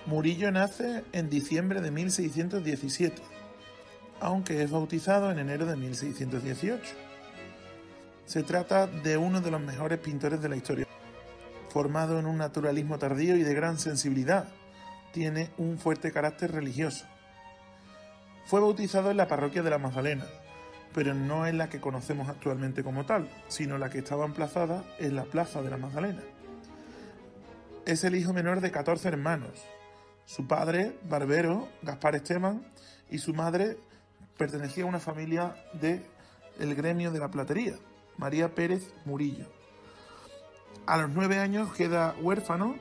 Murillo nace en diciembre de 1617, aunque es bautizado en enero de 1618. Se trata de uno de los mejores pintores de la historia. Formado en un naturalismo tardío y de gran sensibilidad, tiene un fuerte carácter religioso. Fue bautizado en la parroquia de la Magdalena, pero no en la que conocemos actualmente como tal, sino la que estaba emplazada en la plaza de la Magdalena. Es el hijo menor de 14 hermanos. Su padre, barbero, Gaspar Esteban, y su madre pertenecía a una familia del gremio de la platería, María Pérez Murillo. A los 9 años queda huérfano,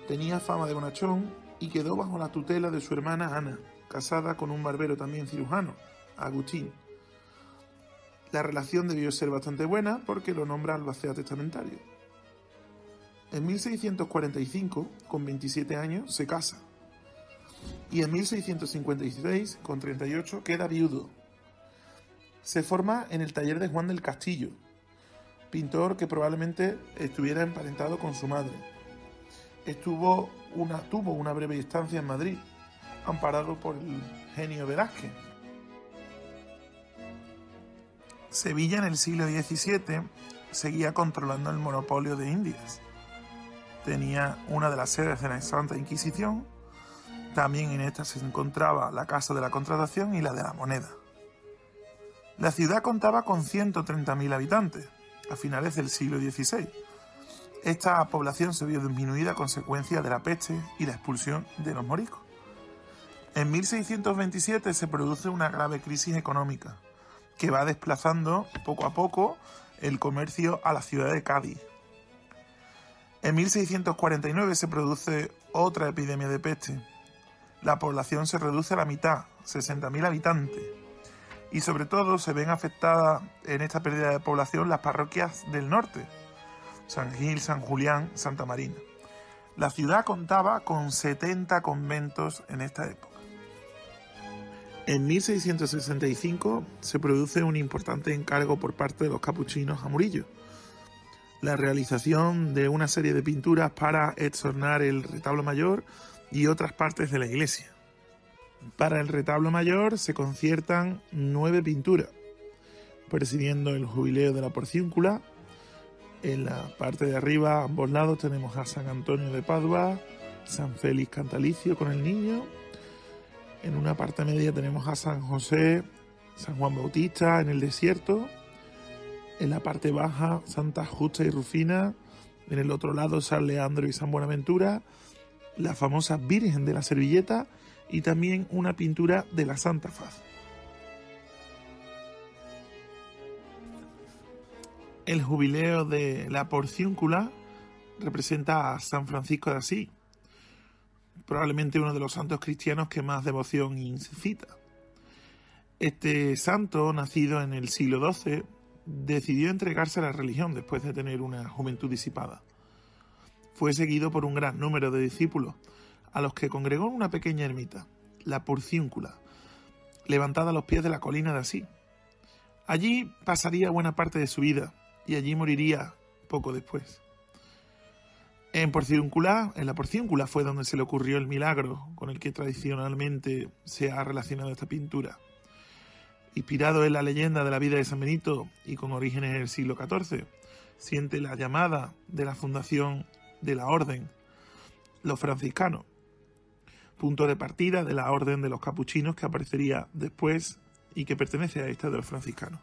tenía fama de bonachón y quedó bajo la tutela de su hermana Ana, casada con un barbero también cirujano, Agustín. La relación debió ser bastante buena porque lo nombra albacea testamentario. En 1645, con 27 años, se casa. Y en 1656, con 38, queda viudo. Se forma en el taller de Juan del Castillo, pintor que probablemente estuviera emparentado con su madre. Tuvo una breve estancia en Madrid, amparado por el genio Velázquez. Sevilla en el siglo XVII seguía controlando el monopolio de Indias. Tenía una de las sedes de la Santa Inquisición, también en esta se encontraba la Casa de la Contratación y la de la Moneda. La ciudad contaba con 130.000 habitantes a finales del siglo XVI. Esta población se vio disminuida a consecuencia de la peste y la expulsión de los moriscos. En 1627 se produce una grave crisis económica que va desplazando poco a poco el comercio a la ciudad de Cádiz. En 1649 se produce otra epidemia de peste. La población se reduce a la mitad, 60.000 habitantes. Y sobre todo se ven afectadas en esta pérdida de población las parroquias del norte, San Gil, San Julián, Santa Marina. La ciudad contaba con 70 conventos en esta época. En 1665 se produce un importante encargo por parte de los capuchinos a Murillo: la realización de una serie de pinturas para exornar el retablo mayor y otras partes de la iglesia. Para el retablo mayor se conciertan 9 pinturas, presidiendo el jubileo de la Porciúncula. En la parte de arriba, a ambos lados, tenemos a San Antonio de Padua, San Félix Cantalicio con el niño. En una parte media tenemos a San José, San Juan Bautista en el desierto. En la parte baja, Santa Justa y Rufina. En el otro lado, San Leandro y San Buenaventura. La famosa Virgen de la Servilleta y también una pintura de la Santa Faz. El jubileo de la Porciúncula representa a San Francisco de Asís, probablemente uno de los santos cristianos que más devoción incita. Este santo, nacido en el siglo XII, decidió entregarse a la religión después de tener una juventud disipada. Fue seguido por un gran número de discípulos, a los que congregó en una pequeña ermita, la Porciúncula, levantada a los pies de la colina de Asís. Allí pasaría buena parte de su vida y allí moriría poco después. En la Porciúncula fue donde se le ocurrió el milagro con el que tradicionalmente se ha relacionado esta pintura. Inspirado en la leyenda de la vida de San Benito y con orígenes en el siglo XIV, siente la llamada de la fundación de la orden, los franciscanos, punto de partida de la orden de los capuchinos que aparecería después y que pertenece a esta de los franciscanos.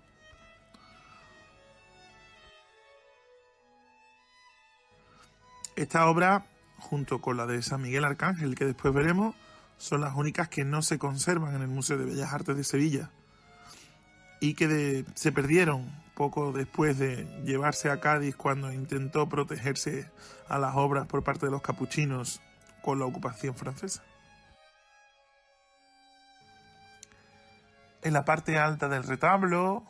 Esta obra, junto con la de San Miguel Arcángel, que después veremos, son las únicas que no se conservan en el Museo de Bellas Artes de Sevilla y que se perdieron poco después de llevarse a Cádiz cuando intentó protegerse a las obras por parte de los capuchinos con la ocupación francesa. En la parte alta del retablo,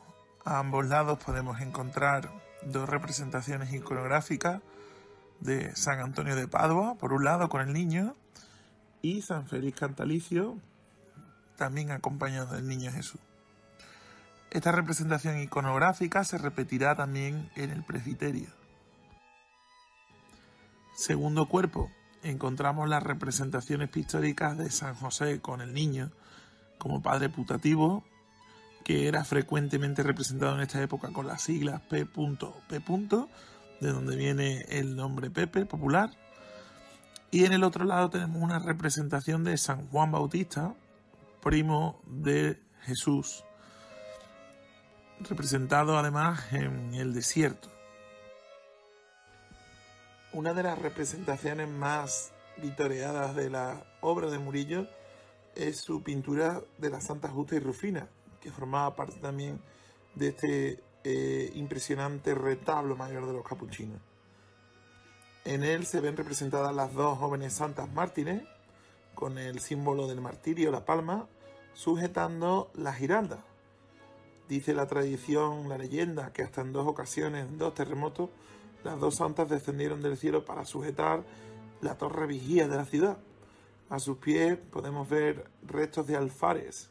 a ambos lados podemos encontrar 2 representaciones iconográficas de San Antonio de Padua, por un lado con el niño, y San Félix Cantalicio, también acompañado del niño Jesús. Esta representación iconográfica se repetirá también en el presbiterio. Segundo cuerpo, encontramos las representaciones pictóricas de San José con el niño como padre putativo, que era frecuentemente representado en esta época con las siglas P.P., de donde viene el nombre Pepe, popular. Y en el otro lado tenemos una representación de San Juan Bautista, primo de Jesús, representado además en el desierto. Una de las representaciones más vitoreadas de la obra de Murillo es su pintura de la Santa Justa y Rufina, que formaba parte también de este impresionante retablo mayor de los capuchinos. En él se ven representadas las dos jóvenes santas mártires, con el símbolo del martirio, la palma, sujetando la giralda. Dice la tradición, la leyenda, que hasta en 2 ocasiones, en 2 terremotos, las dos santas descendieron del cielo para sujetar la torre vigía de la ciudad. A sus pies podemos ver restos de alfares,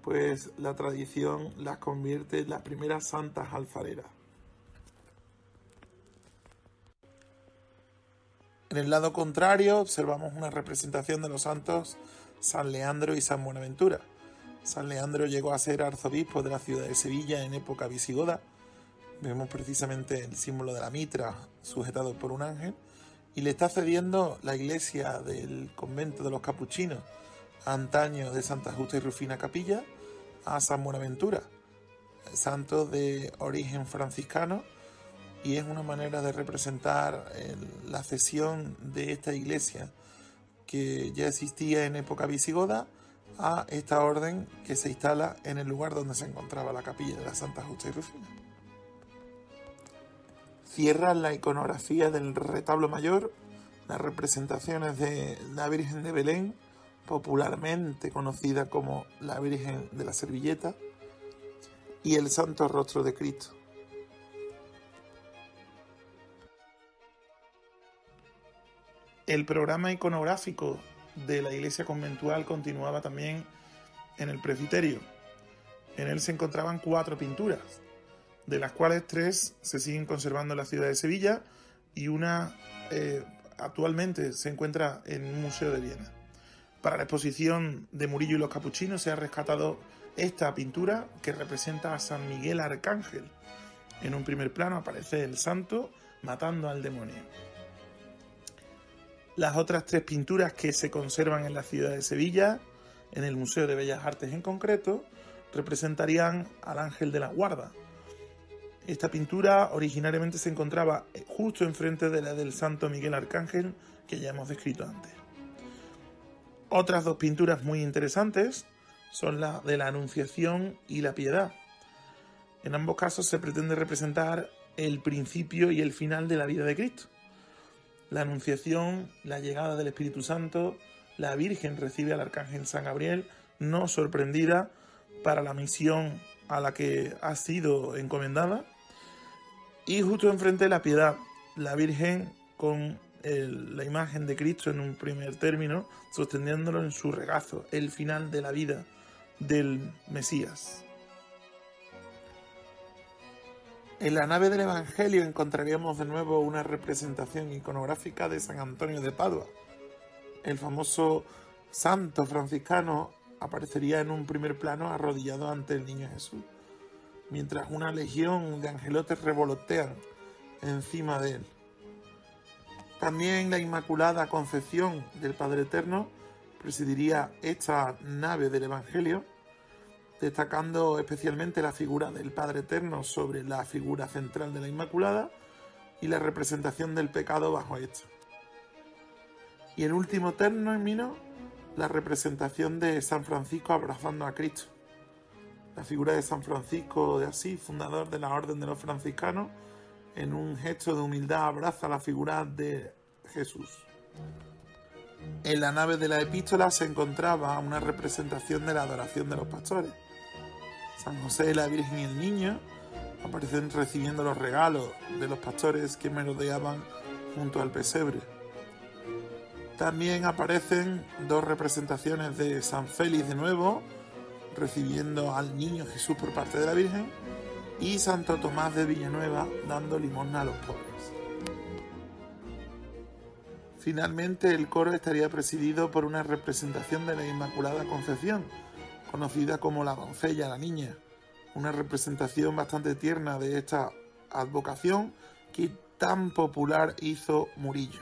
pues la tradición las convierte en las primeras santas alfareras. En el lado contrario observamos una representación de los santos San Leandro y San Buenaventura. San Leandro llegó a ser arzobispo de la ciudad de Sevilla en época visigoda. Vemos precisamente el símbolo de la mitra sujetado por un ángel, y le está cediendo la iglesia del convento de los capuchinos, antaño de Santa Justa y Rufina Capilla, a San Buenaventura, santo de origen franciscano, y es una manera de representar la cesión de esta iglesia que ya existía en época visigoda a esta orden que se instala en el lugar donde se encontraba la capilla de la Santa Justa y Rufina. Cierra la iconografía del retablo mayor las representaciones de la Virgen de Belén, popularmente conocida como la Virgen de la Servilleta, y el Santo Rostro de Cristo. El programa iconográfico de la iglesia conventual continuaba también en el presbiterio. En él se encontraban 4 pinturas, de las cuales 3 se siguen conservando en la ciudad de Sevilla y una actualmente se encuentra en un museo de Viena. Para la exposición de Murillo y los capuchinos se ha rescatado esta pintura que representa a San Miguel Arcángel. En un primer plano aparece el santo matando al demonio. Las otras 3 pinturas que se conservan en la ciudad de Sevilla, en el Museo de Bellas Artes en concreto, representarían al Ángel de la Guarda. Esta pintura originariamente se encontraba justo enfrente de la del Santo Miguel Arcángel, que ya hemos descrito antes. Otras 2 pinturas muy interesantes son la de la Anunciación y la Piedad. En ambos casos se pretende representar el principio y el final de la vida de Cristo. La Anunciación, la llegada del Espíritu Santo, la Virgen recibe al Arcángel San Gabriel, no sorprendida para la misión a la que ha sido encomendada. Y justo enfrente de la Piedad, la Virgen con la imagen de Cristo en un primer término, sosteniéndolo en su regazo, el final de la vida del Mesías. En la nave del Evangelio encontraríamos de nuevo una representación iconográfica de San Antonio de Padua. El famoso santo franciscano aparecería en un primer plano arrodillado ante el niño Jesús, mientras una legión de angelotes revolotean encima de él. También la Inmaculada Concepción del Padre Eterno presidiría esta nave del Evangelio, destacando especialmente la figura del Padre Eterno sobre la figura central de la Inmaculada y la representación del pecado bajo esta. Y en último término, la representación de San Francisco abrazando a Cristo. La figura de San Francisco de Asís, fundador de la Orden de los Franciscanos, en un gesto de humildad abraza la figura de Jesús. En la nave de la epístola se encontraba una representación de la adoración de los pastores. San José, la Virgen y el Niño aparecen recibiendo los regalos de los pastores que merodeaban junto al pesebre. También aparecen 2 representaciones de San Félix de nuevo, recibiendo al niño Jesús por parte de la Virgen, y Santo Tomás de Villanueva dando limosna a los pobres. Finalmente, el coro estaría presidido por una representación de la Inmaculada Concepción, conocida como la doncella, la niña, una representación bastante tierna de esta advocación que tan popular hizo Murillo.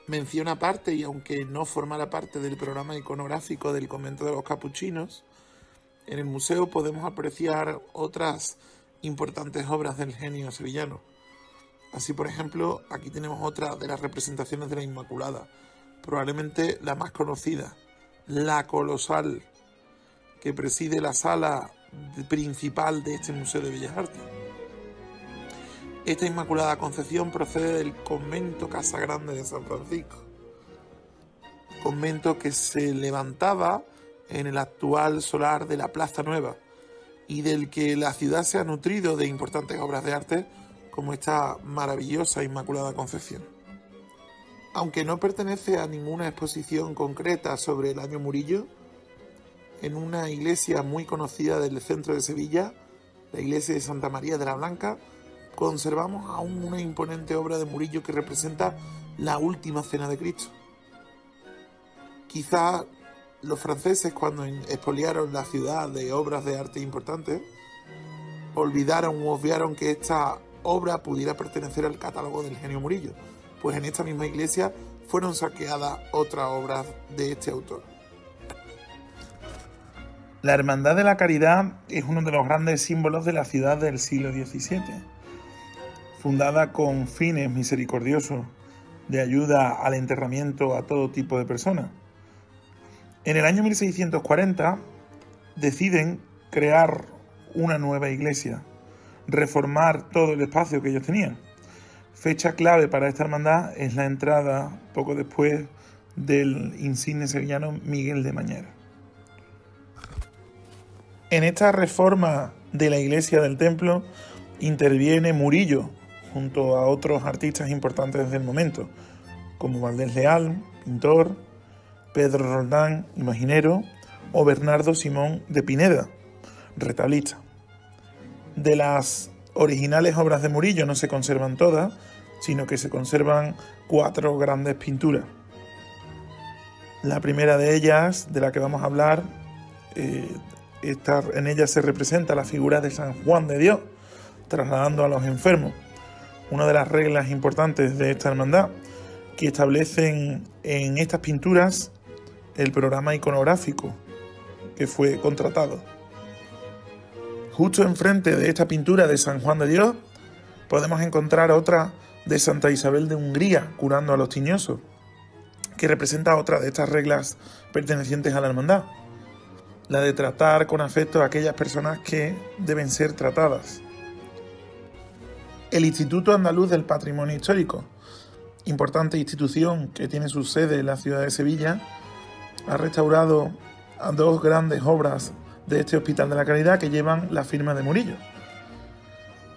Mención aparte, y aunque no formara parte del programa iconográfico del convento de los capuchinos, en el museo podemos apreciar otras importantes obras del genio sevillano. Así, por ejemplo, aquí tenemos otra de las representaciones de la Inmaculada, probablemente la más conocida, la colosal, que preside la sala principal de este Museo de Bellas Artes. Esta Inmaculada Concepción procede del convento Casa Grande de San Francisco, convento que se levantaba en el actual solar de la Plaza Nueva y del que la ciudad se ha nutrido de importantes obras de arte como esta maravillosa Inmaculada Concepción. Aunque no pertenece a ninguna exposición concreta sobre el año Murillo, en una iglesia muy conocida del centro de Sevilla, la iglesia de Santa María de la Blanca, conservamos aún una imponente obra de Murillo que representa la última cena de Cristo. Quizá los franceses, cuando expoliaron la ciudad de obras de arte importantes, olvidaron u obviaron que esta obra pudiera pertenecer al catálogo del genio Murillo, pues en esta misma iglesia fueron saqueadas otras obras de este autor. La Hermandad de la Caridad es uno de los grandes símbolos de la ciudad del siglo XVII, fundada con fines misericordiosos de ayuda al enterramiento a todo tipo de personas. En el año 1640 deciden crear una nueva iglesia, reformar todo el espacio que ellos tenían. Fecha clave para esta hermandad es la entrada, poco después, del insigne sevillano Miguel de Mañera. En esta reforma de la iglesia del templo interviene Murillo, junto a otros artistas importantes del momento, como Valdés Leal, pintor, Pedro Roldán, imaginero, o Bernardo Simón de Pineda, retablista. De las originales obras de Murillo no se conservan todas, sino que se conservan 4 grandes pinturas. La primera de ellas, de la que vamos a hablar, en ella se representa la figura de San Juan de Dios, trasladando a los enfermos. Una de las reglas importantes de esta hermandad, que establecen en estas pinturas el programa iconográfico que fue contratado. Justo enfrente de esta pintura de San Juan de Dios podemos encontrar otra de Santa Isabel de Hungría curando a los tiñosos, que representa otra de estas reglas pertenecientes a la hermandad, la de tratar con afecto a aquellas personas que deben ser tratadas. El Instituto Andaluz del Patrimonio Histórico, importante institución que tiene su sede en la ciudad de Sevilla, ha restaurado 2 grandes obras de este Hospital de la Caridad que llevan la firma de Murillo.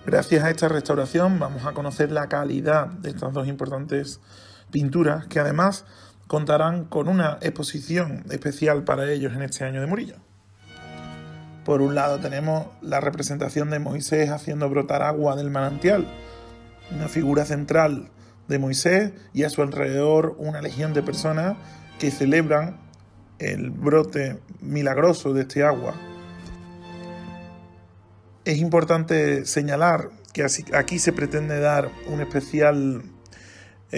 Gracias a esta restauración vamos a conocer la calidad de estas 2 importantes pinturas, que además contarán con una exposición especial para ellos en este año de Murillo. Por un lado tenemos la representación de Moisés haciendo brotar agua del manantial, una figura central de Moisés y a su alrededor una legión de personas que celebran el brote milagroso de este agua. Es importante señalar que aquí se pretende dar un especial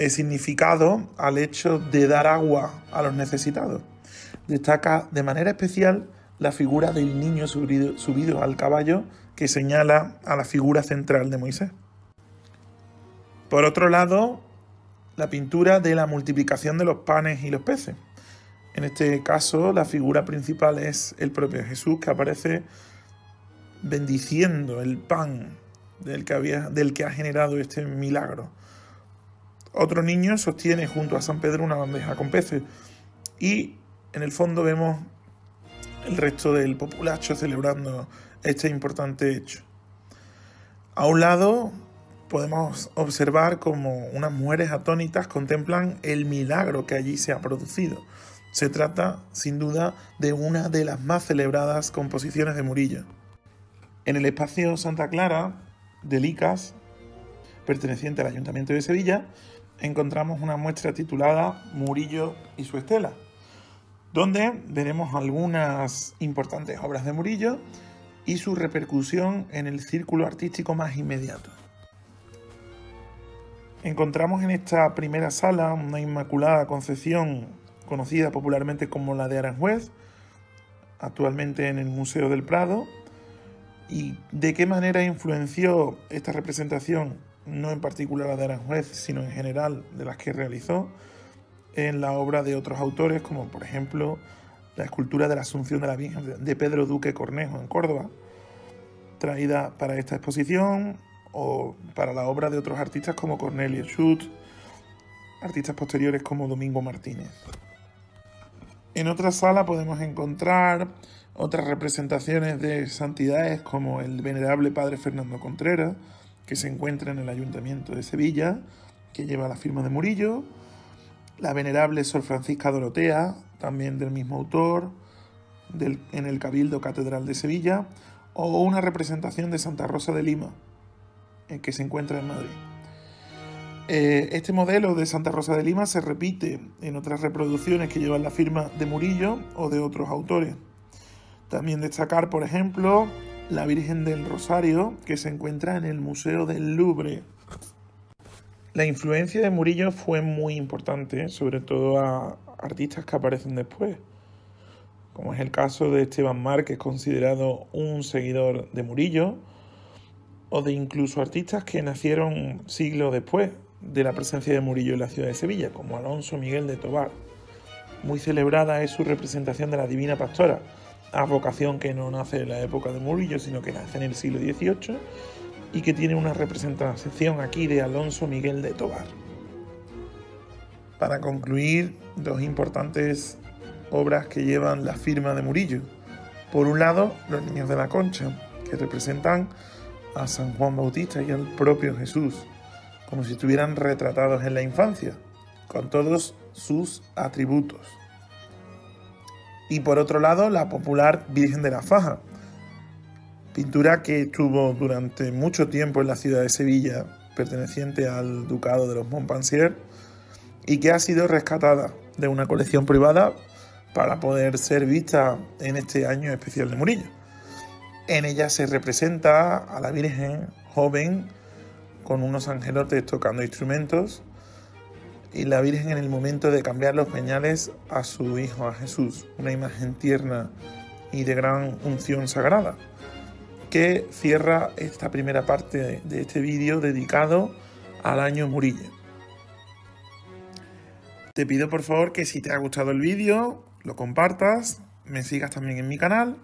significado al hecho de dar agua a los necesitados. Destaca de manera especial la figura del niño subido al caballo, que señala a la figura central de Moisés. Por otro lado, la pintura de la multiplicación de los panes y los peces. En este caso, la figura principal es el propio Jesús, que aparece bendiciendo el pan del que ha generado este milagro. Otro niño sostiene junto a San Pedro una bandeja con peces y en el fondo vemos el resto del populacho celebrando este importante hecho. A un lado podemos observar como unas mujeres atónitas contemplan el milagro que allí se ha producido. Se trata, sin duda, de una de las más celebradas composiciones de Murillo. En el espacio Santa Clara de Licas, perteneciente al Ayuntamiento de Sevilla, encontramos una muestra titulada Murillo y su estela, donde veremos algunas importantes obras de Murillo y su repercusión en el círculo artístico más inmediato. Encontramos en esta primera sala una Inmaculada Concepción conocida popularmente como la de Aranjuez, actualmente en el Museo del Prado. ¿Y de qué manera influenció esta representación, no en particular la de Aranjuez, sino en general de las que realizó, en la obra de otros autores, como por ejemplo la escultura de la Asunción de la Virgen de Pedro Duque Cornejo en Córdoba, traída para esta exposición, o para la obra de otros artistas como Cornelio Schutz, artistas posteriores como Domingo Martínez? En otra sala podemos encontrar otras representaciones de santidades como el venerable Padre Fernando Contreras, que se encuentra en el Ayuntamiento de Sevilla, que lleva la firma de Murillo, la venerable Sor Francisca Dorotea, también del mismo autor, en el Cabildo Catedral de Sevilla, o una representación de Santa Rosa de Lima, que se encuentra en Madrid. Este modelo de Santa Rosa de Lima se repite en otras reproducciones que llevan la firma de Murillo o de otros autores. También destacar, por ejemplo, la Virgen del Rosario, que se encuentra en el Museo del Louvre. La influencia de Murillo fue muy importante, sobre todo a artistas que aparecen después, como es el caso de Esteban Márquez, considerado un seguidor de Murillo, o de incluso artistas que nacieron siglos después de la presencia de Murillo en la ciudad de Sevilla, como Alonso Miguel de Tobar. Muy celebrada es su representación de la Divina Pastora, advocación que no nace en la época de Murillo, sino que nace en el siglo XVIII y que tiene una representación aquí de Alonso Miguel de Tobar. Para concluir, dos importantes obras que llevan la firma de Murillo. Por un lado, Los Niños de la Concha, que representan a San Juan Bautista y al propio Jesús, como si estuvieran retratados en la infancia, con todos sus atributos. Y por otro lado, la popular Virgen de la Faja, pintura que estuvo durante mucho tiempo en la ciudad de Sevilla, perteneciente al Ducado de los Montpensier, y que ha sido rescatada de una colección privada para poder ser vista en este año especial de Murillo. En ella se representa a la Virgen joven con unos angelotes tocando instrumentos y la Virgen en el momento de cambiar los pañales a su hijo, a Jesús, una imagen tierna y de gran unción sagrada, que cierra esta primera parte de este vídeo dedicado al año Murillo. Te pido por favor que si te ha gustado el vídeo, lo compartas, me sigas también en mi canal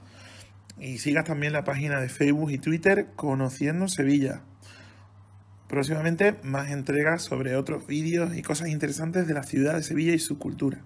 y sigas también la página de Facebook y Twitter Conociendo Sevilla. Próximamente más entregas sobre otros vídeos y cosas interesantes de la ciudad de Sevilla y su cultura.